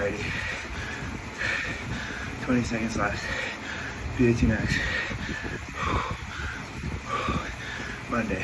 Alrighty. 20 seconds left. PAT max. Monday.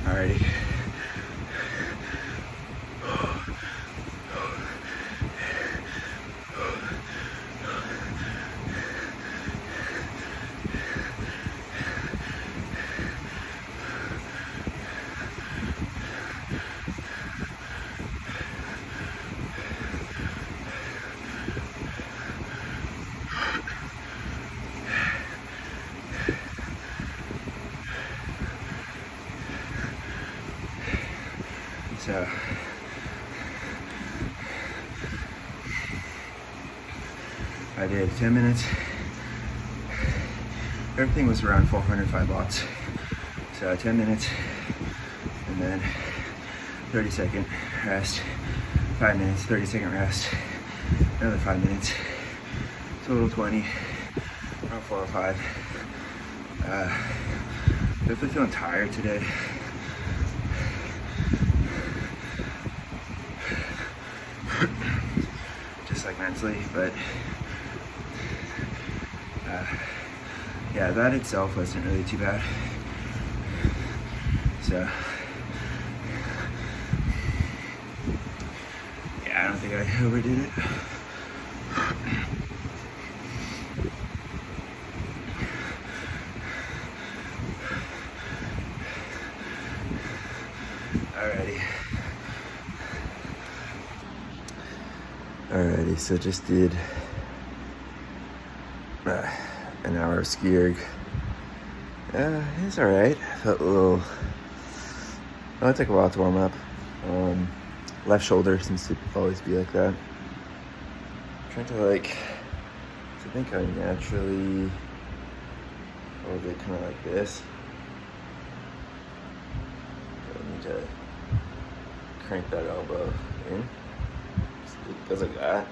Alrighty. So I did 10 minutes. Everything was around 405 watts. So 10 minutes and then 30-second rest, 5 minutes, 30-second rest, another 5 minutes, total 20, around 405. Definitely feeling tired today. Just like mentally, but yeah, that itself wasn't really too bad. So yeah, I don't think I overdid it. Alrighty, so just did an hour of ski erg. It's alright. Felt a little. Well, it took a while to warm up. Left shoulder seems to always be like that. I'm trying to I think I naturally hold it kind of like this. I need to crank that elbow in. It goes like that.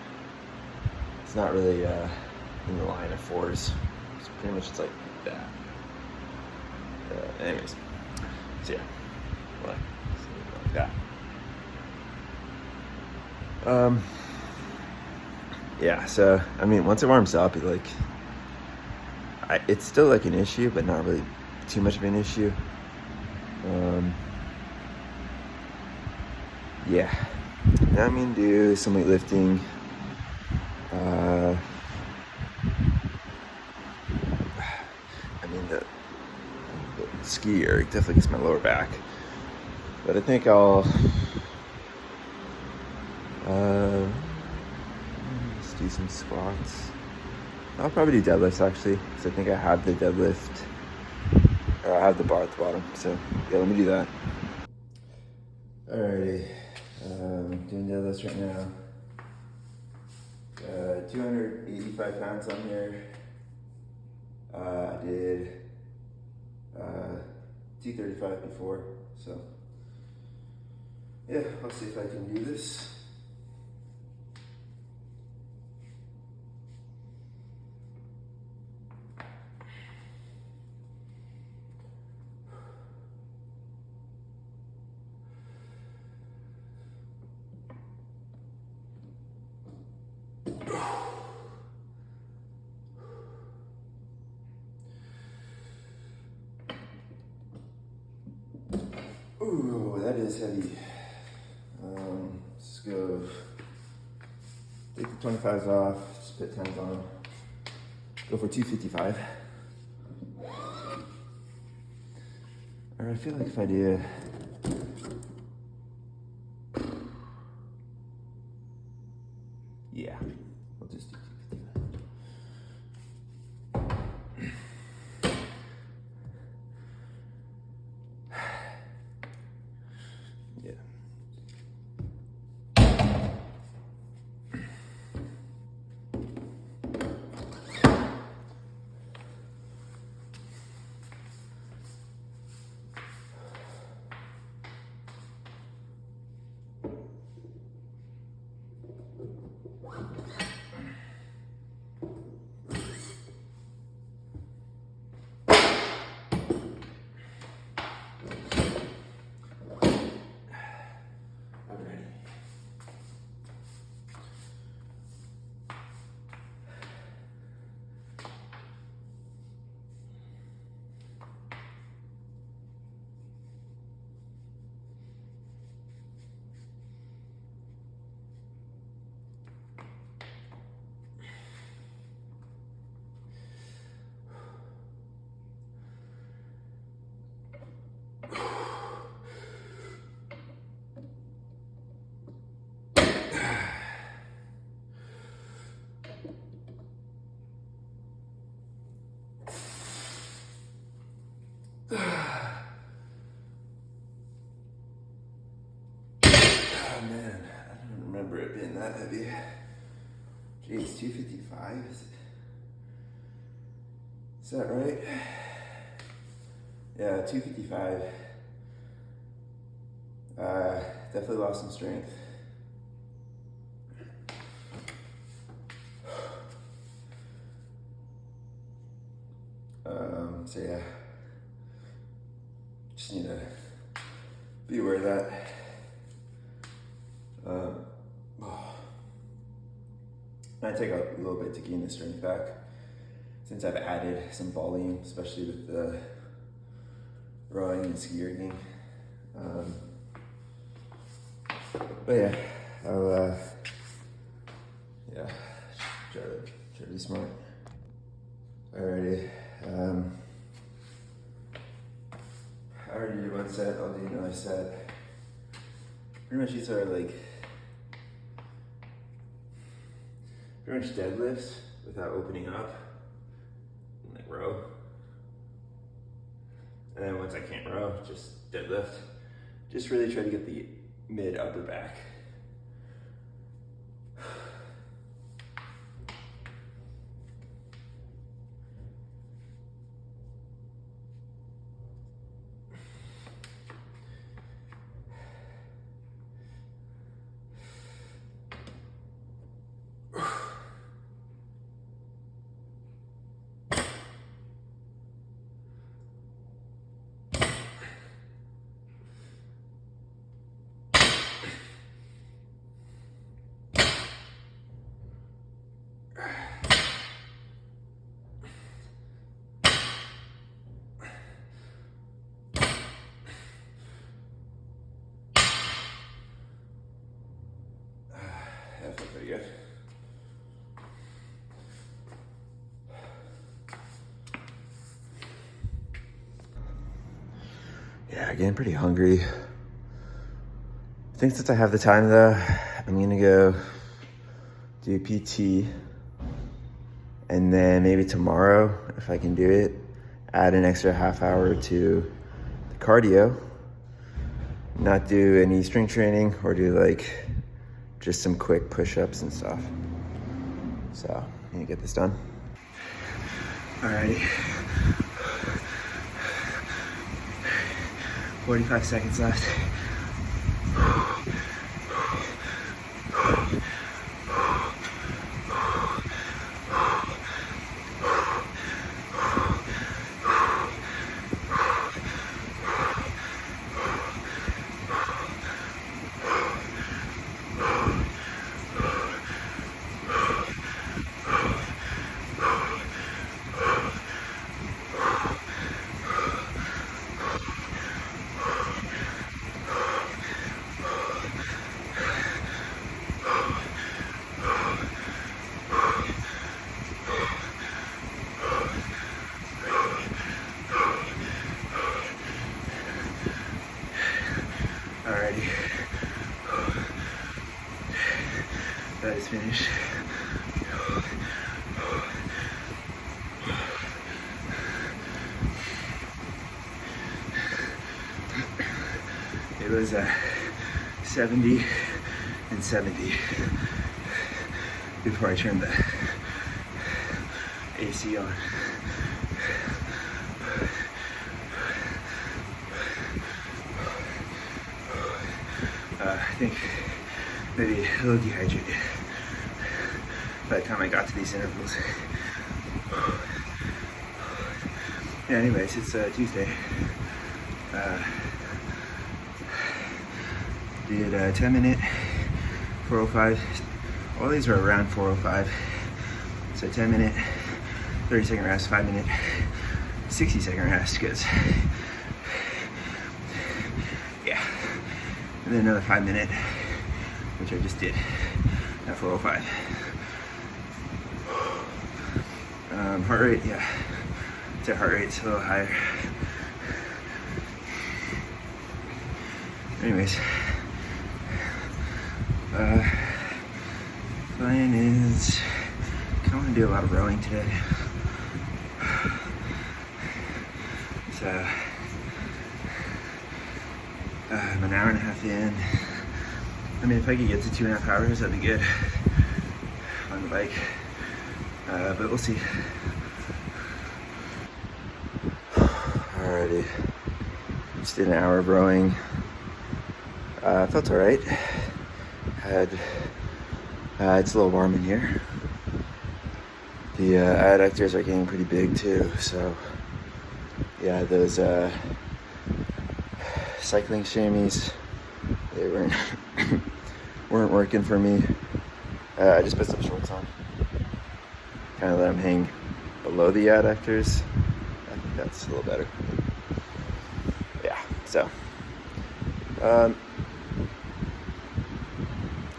It's not really in the line of fours. It's pretty much just like that. Anyways, so yeah, like that. Yeah. So I mean, once it warms up, it's still like an issue, but not really too much of an issue. Yeah. Now I'm gonna do some weightlifting. I mean the ski erg definitely gets my lower back, but I think I'll let's do some squats. I'll probably do deadlifts actually, because I think I have the deadlift, or I have the bar at the bottom. So yeah, let me do that. Alrighty. Doing deadlifts right now. 285 pounds on here. I did 235 before, so yeah, I'll see if I can do this. Ooh, that is heavy. Let's go. Take the 25s off, just put 10s on. Go for 255. Or I feel like if I do. Yeah, we'll just do 255. Yeah. been that heavy. Jeez, 255, is that right? Yeah, 255. Definitely lost some strength. So yeah, just need to be aware of that. I take a little bit to gain the strength back since I've added some volume, especially with the rowing and ski erging. But yeah, I'll try to be smart. Alrighty. I already did one set, I'll do another set. Pretty much these are like pretty much deadlifts without opening up, and like row. And then once I can't row, just deadlift. Just really try to get the mid upper back. That felt pretty good. Yeah, getting pretty hungry. I think since I have the time though, I'm gonna go do PT, and then maybe tomorrow, if I can do it, add an extra half hour to the cardio. Not do any strength training or do like just some quick push-ups and stuff. So, I'm gonna get this done. Alrighty. 45 seconds left. Alrighty. That is finished. It was 70 and 70 before I turned the AC on. I think maybe a little dehydrated by the time I got to these intervals. Yeah, anyways, it's Tuesday. Did a 10-minute 405. All these are around 405. So 10-minute, 30-second rest, 5-minute, 60-second rest, because yeah. And then another 5-minute, which I just did at 405. Heart rate, yeah. I'd say heart rate's a little higher. Anyways, plan is I kind of want to do a lot of rowing today. So I'm an hour and a half in. I mean, if I could get to 2.5 hours, that'd be good on the bike. But we'll see. Alrighty, just did an hour of rowing. Felt alright. It's a little warm in here. The adductors are getting pretty big too, so yeah, those cycling chamois, they weren't working for me. I just put some shorts on, kind of let them hang below the adductors. I think that's a little better. Yeah, so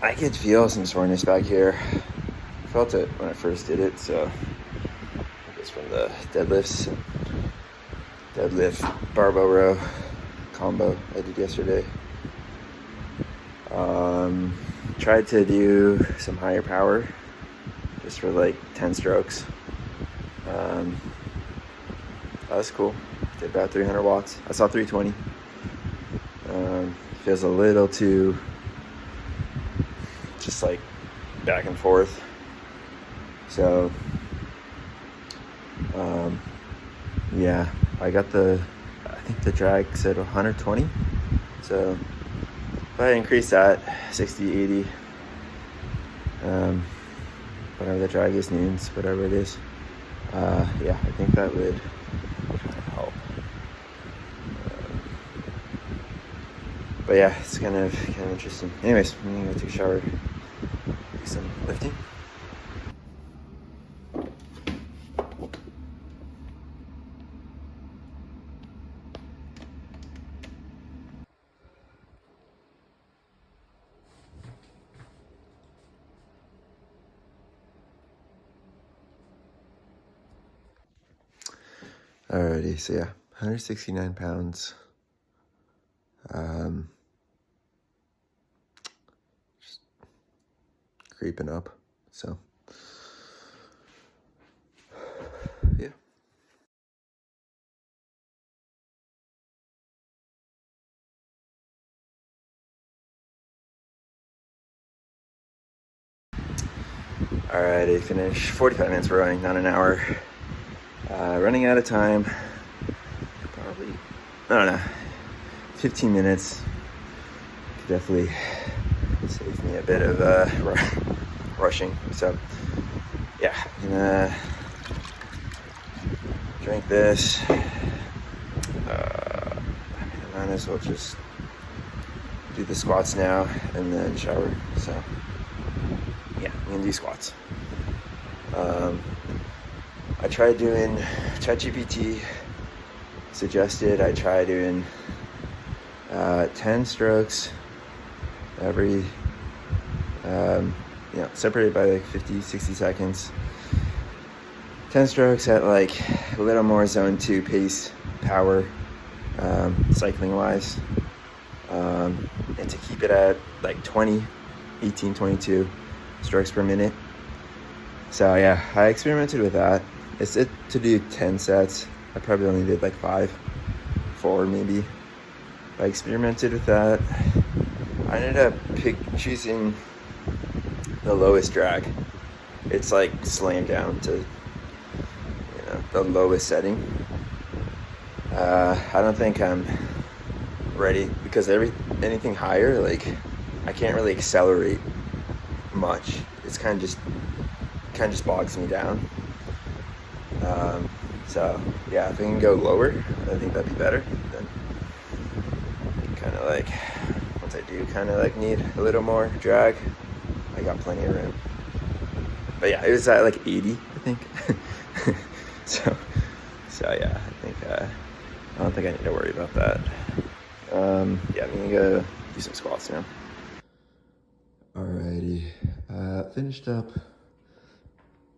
I could feel some soreness back here. I felt it when I first did it, so it's from the deadlift barbell row combo I did yesterday. Tried to do some higher power just for like 10 strokes. That was cool. Did about 300 watts. I saw 320. Feels a little too just like back and forth. So yeah, I think the drag said 120. So if I increase that 60, 80, whatever the drag is, newtons, whatever it is, yeah, I think that would help. But yeah, it's kind of interesting. Anyways, I'm gonna go take a shower, do some lifting. Alrighty, so yeah, 169 pounds. Just creeping up, so yeah. Alrighty, finished 45 minutes rowing, not an hour. Running out of time. Probably, I don't know, 15 minutes. Could definitely save me a bit of rushing. So yeah, I'm gonna drink this. I might as well just do the squats now and then shower. So yeah, I'm gonna do squats. I tried doing, ChatGPT suggested I try doing 10 strokes every, separated by like 50, 60 seconds. 10 strokes at like a little more zone 2 pace, power, cycling wise. And to keep it at like 18, 22 strokes per minute. So yeah, I experimented with that. It's it to do 10 sets. I probably only did like 4 maybe. I experimented with that. I ended up choosing the lowest drag. It's like slammed down to the lowest setting. I don't think I'm ready because anything higher, like I can't really accelerate much. It's kind of just bogs me down. So yeah, if I can go lower, I think that'd be better. Then kind of like once I do kind of like need a little more drag, I got plenty of room. But yeah, it was at like 80, I think. so yeah, I think I don't think I need to worry about that. Yeah, I'm gonna go do some squats now. Alrighty, finished up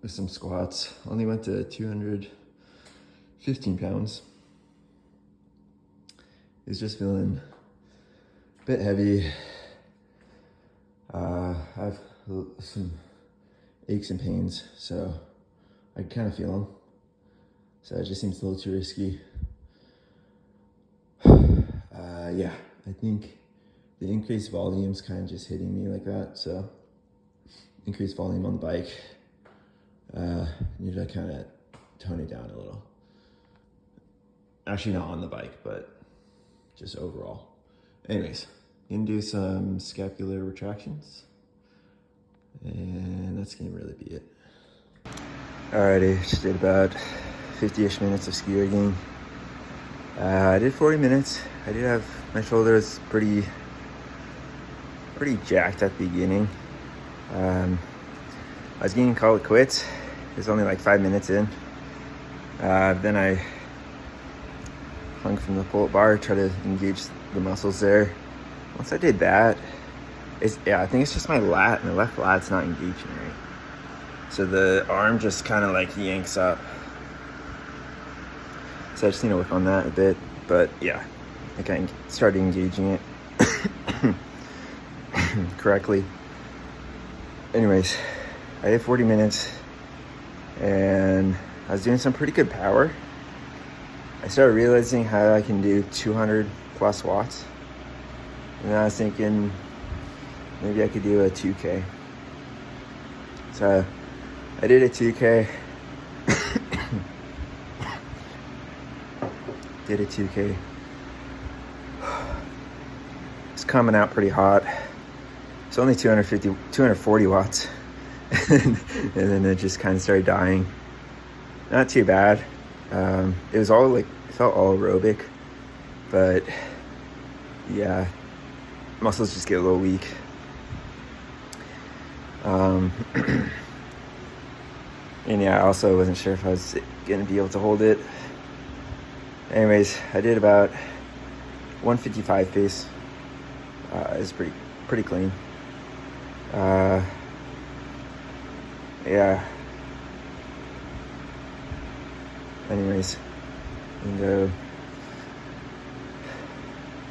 with some squats. Only went to 215 pounds. It's just feeling a bit heavy. I have some aches and pains, so I kind of feel them. So it just seems a little too risky. Yeah, I think the increased volume's kind of just hitting me like that. So increased volume on the bike. Need to kind of tone it down a little. Actually, not on the bike, but just overall. Anyways, gonna do some scapular retractions, and that's gonna really be it. Alrighty, just did about 50-ish minutes of ski rigging. I did 40 minutes. I did have my shoulders pretty jacked at the beginning. I was getting called quits. It was only like 5 minutes in. Then I hung from the pull-up bar, try to engage the muscles there. Once I did that, I think it's just my lat. My left lat's not engaging right. So the arm just kind of like yanks up. So I just need to work on that a bit. But yeah, I kind of started engaging it correctly. Anyways, I did 40 minutes and I was doing some pretty good power. I started realizing how I can do 200 plus watts. And I was thinking maybe I could do a 2K. So I did a 2K. Did a 2K. It's coming out pretty hot. It's only 240 watts. And then it just kind of started dying. Not too bad. It was all like, it felt all aerobic, but yeah, muscles just get a little weak. And yeah, I also wasn't sure if I was gonna be able to hold it. Anyways, I did about 155 pace. It's pretty clean. Yeah. Anyways, I'm gonna go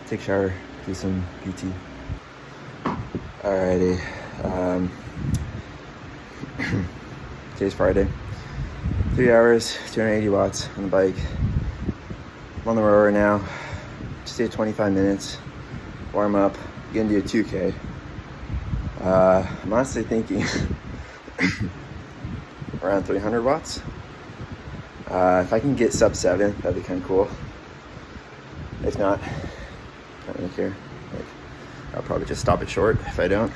take a shower, do some PT. Alrighty. Today's Friday. 3 hours, 280 watts on the bike. I'm on the rower now. Just did 25 minutes. Warm up. Gonna do a 2K. I'm honestly thinking around 300 watts. If I can get sub 7, that'd be kind of cool. If not, I don't really care. Like, I'll probably just stop it short if I don't.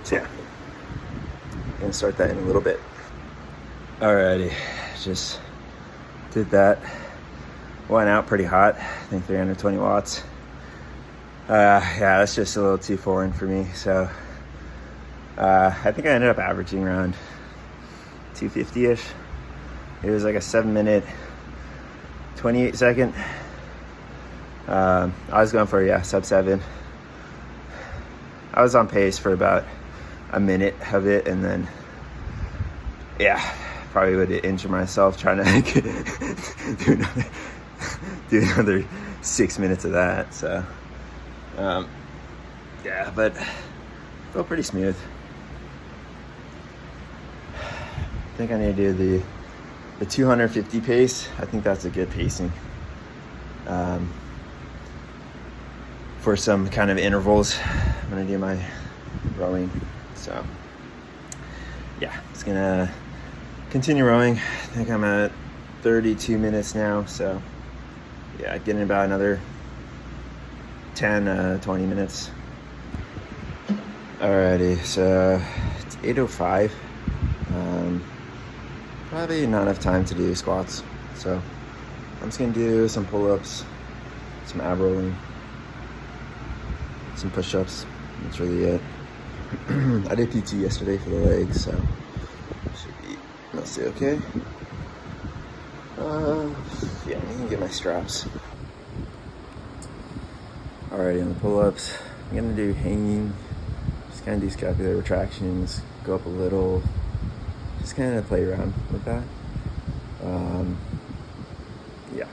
So yeah, I'm gonna start that in a little bit. Alrighty, just did that. Went out pretty hot, I think 320 watts. Yeah, that's just a little too foreign for me. So I think I ended up averaging around 250-ish. It was like a 7-minute, 28-second. I was going for, yeah, sub 7. I was on pace for about a minute of it, and then, yeah, probably would injure myself trying to do another 6 minutes of that. So, yeah, but felt pretty smooth. I think I need to do the 250 pace. I think that's a good pacing for some kind of intervals. I'm gonna do my rowing. So yeah, it's gonna continue rowing. I think I'm at 32 minutes now. So yeah, getting about another 10, 20 minutes. Alrighty, so it's 8:05. Probably not enough time to do squats. So I'm just gonna do some pull-ups, some ab rolling, some push-ups. That's really it. I did PT yesterday for the legs, so should be mostly okay. Yeah, I need to get my straps. Alrighty, on the pull-ups, I'm gonna do hanging, just kind of do scapular retractions, go up a little, just kind of play around with that. Yeah.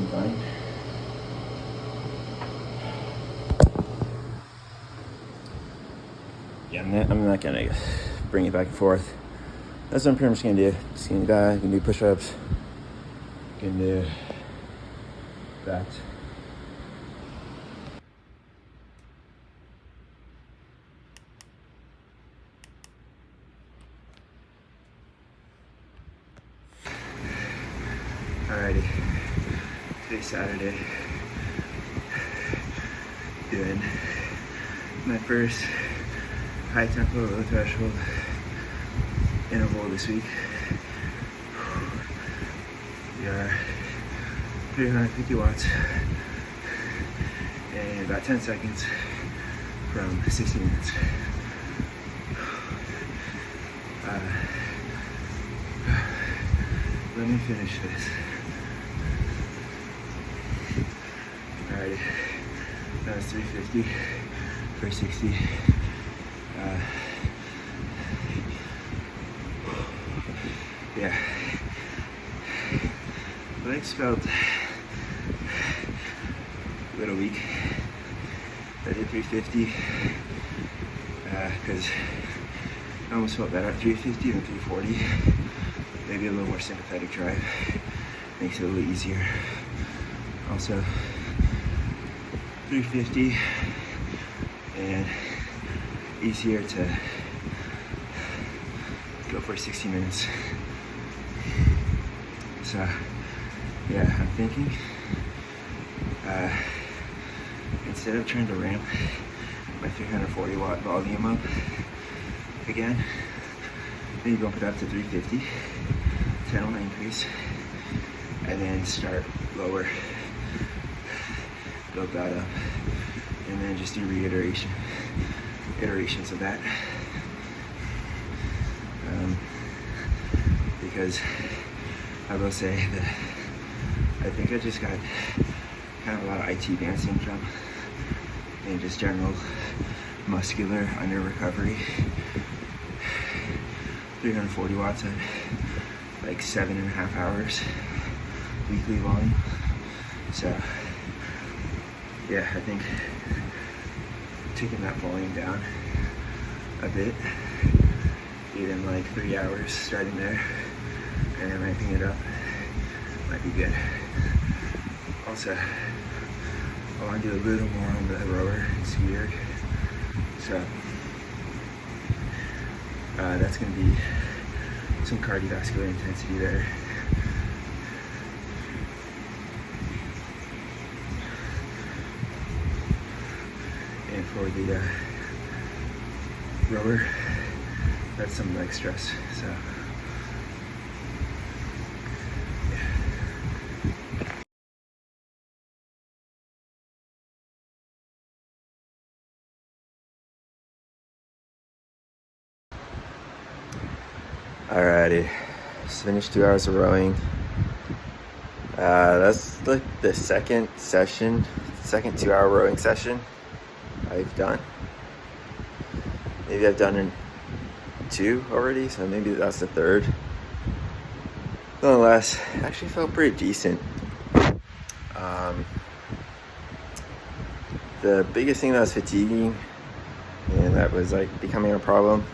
doing fine. Yeah, I'm not gonna bring it back and forth. That's what I'm pretty much gonna do. Just gonna do push-ups, gonna do that. Alrighty, today's Saturday. Doing my first high tempo, low threshold interval this week. We are 350 watts in about 10 seconds from 60 minutes. Let me finish this. Alrighty, that was 350 for 60. Yeah, legs felt a little weak. I did 350 because I almost felt better at 350 than 340. Maybe a little more sympathetic drive makes it a little easier. Also, 350 and easier to go for 60 minutes. So yeah, I'm thinking instead of trying to ramp my 340 watt volume up again, maybe bump it up to 350, 10 watt increase, and then start lower, build that up, and then just do iterations of that. Because I will say that I think I just got kind of a lot of IT band syndrome and just general muscular under recovery. 340 watts at like 7.5 hours weekly volume. So yeah, I think taking that volume down a bit, even like 3 hours starting there and then ramping it up might be good. Also, I want to do a little more on the rower and ski erg. So that's going to be some cardiovascular intensity there. And for the rower, that's some leg stress. So alrighty, just finished 2 hours of rowing. That's like the second 2 hour rowing session I've done. Maybe I've done 2 already, so maybe that's the third. Nonetheless, actually felt pretty decent. The biggest thing that was fatiguing, and that was like becoming a problem,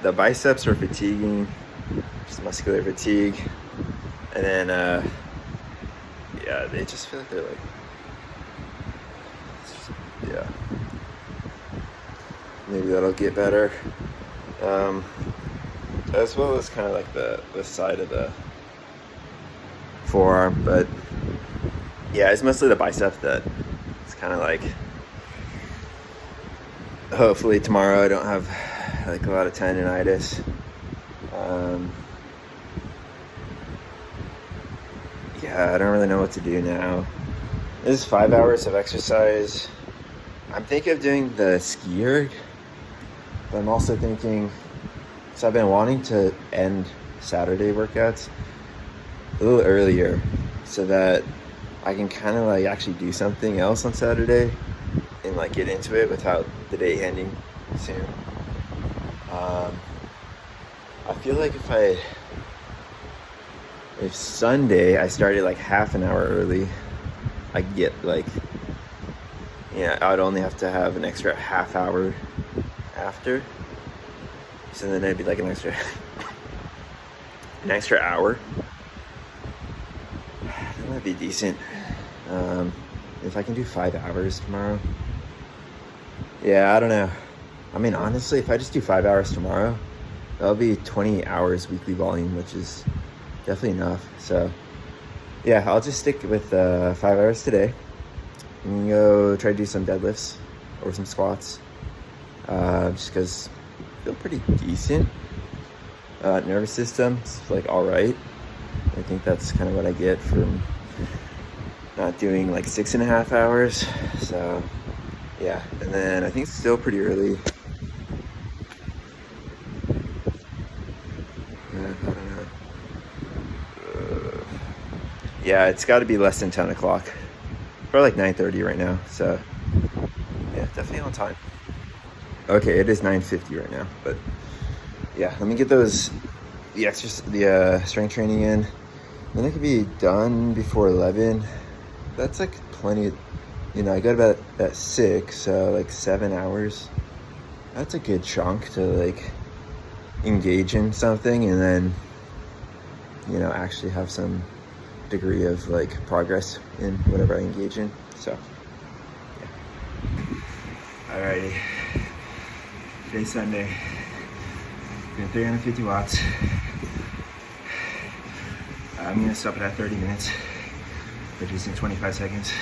the biceps are fatiguing, just muscular fatigue, and then yeah, they just feel like they're like, yeah, maybe that'll get better, as well as kind of like the side of the forearm. But yeah, it's mostly the bicep that it's kind of like, hopefully tomorrow I don't have like a lot of tendonitis. Yeah, I don't really know what to do now. This is 5 hours of exercise. I'm thinking of doing the ski erg, but I'm also thinking, so I've been wanting to end Saturday workouts a little earlier so that I can kind of like actually do something else on Saturday and like get into it without the day ending soon. I feel like if if Sunday I started like half an hour early, I get like, yeah, I'd only have to have an extra half hour after. So then it'd be like an extra hour. That might be decent. If I can do 5 hours tomorrow. Yeah, I don't know. I mean, honestly, if I just do 5 hours tomorrow, that'll be 20 hours weekly volume, which is definitely enough. So yeah, I'll just stick with 5 hours today. I'm gonna go try to do some deadlifts or some squats, just because I feel pretty decent. Nervous system's like all right. I think that's kind of what I get from not doing like 6.5 hours. So yeah, and then I think it's still pretty early. I don't know. Yeah, it's got to be less than 10 o'clock. Probably like 9:30 right now. So yeah, definitely on time. Okay, it is 9:50 right now, but yeah, let me get the strength training in. Then it could be done before 11. That's like plenty. I go to bed at 6, so like 7 hours. That's a good chunk to like engage in something and then, actually have some degree of like progress in whatever I engage in. So yeah. Alrighty. Today's Sunday. Doing 350 watts. I'm gonna stop it at 30 minutes, which is in 25 seconds.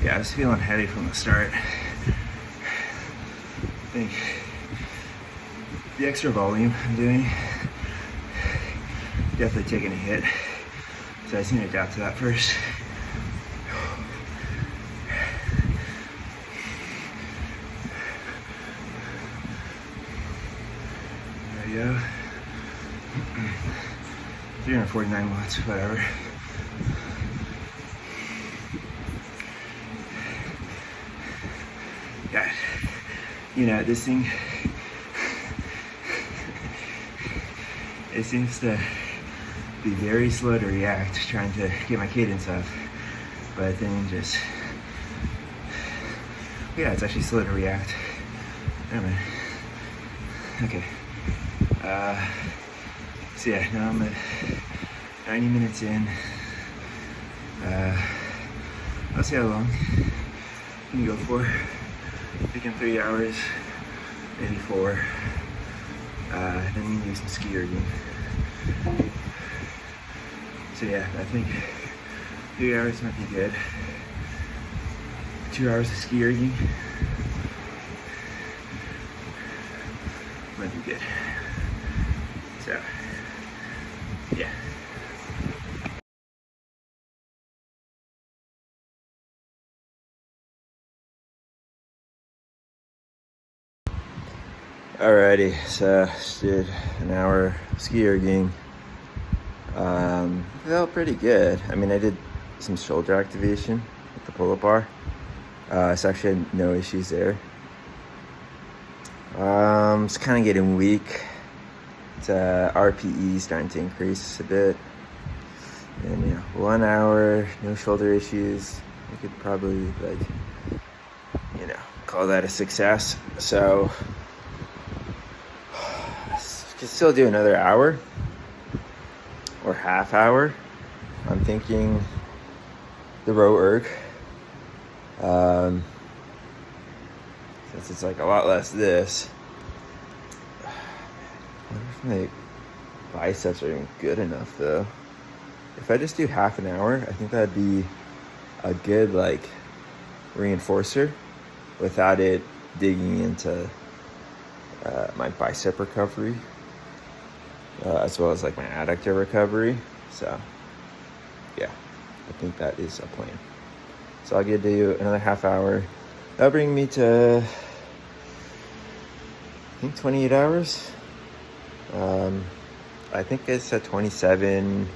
Yeah, I was feeling heavy from the start. I think the extra volume I'm doing definitely taking a hit, so I just need to adapt to that first. There we go. 349 watts, whatever. God, this thing, it seems to be very slow to react, trying to get my cadence up, but then it's actually slow to react. Anyway, okay. So yeah, now I'm at 90 minutes in. I'll see how long I can go for. Thinking 3 hours, maybe 4. Then we can do some ski erging. So yeah, I think 3 hours might be good. 2 hours of ski erging might be good. So yeah. Alrighty, so just did an hour of ski erging. Felt pretty good. I mean, I did some shoulder activation with the pull-up bar. So actually had no issues there. It's kind of getting weak. It's RPE starting to increase a bit. And 1 hour, no shoulder issues. I could probably call that a success. So could still do another hour or half hour. I'm thinking the row erg. Since it's like a lot less this. I wonder if my biceps are even good enough though. If I just do half an hour, I think that'd be a good reinforcer without it digging into my bicep recovery. As well as my adductor recovery. So yeah, I think that is a plan. So I'll get to do another half hour. That'll bring me to I think 28 hours. I think it's at 27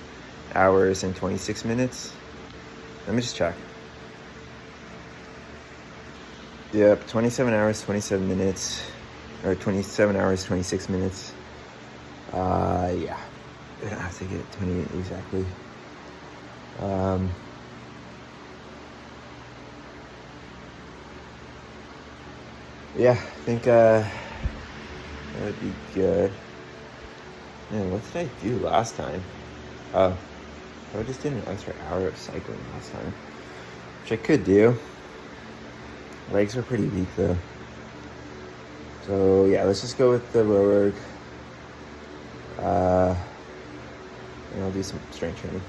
hours and 26 minutes. Let me just check. Yep, 27 hours, 27 minutes, or 27 hours, 26 minutes. Yeah. I don't have to get 28 exactly. Yeah, I think that would be good. Man, what did I do last time? Oh, I just did an extra hour of cycling last time, which I could do. Legs are pretty weak though. So yeah, let's just go with the row work. And I'll do some strength training.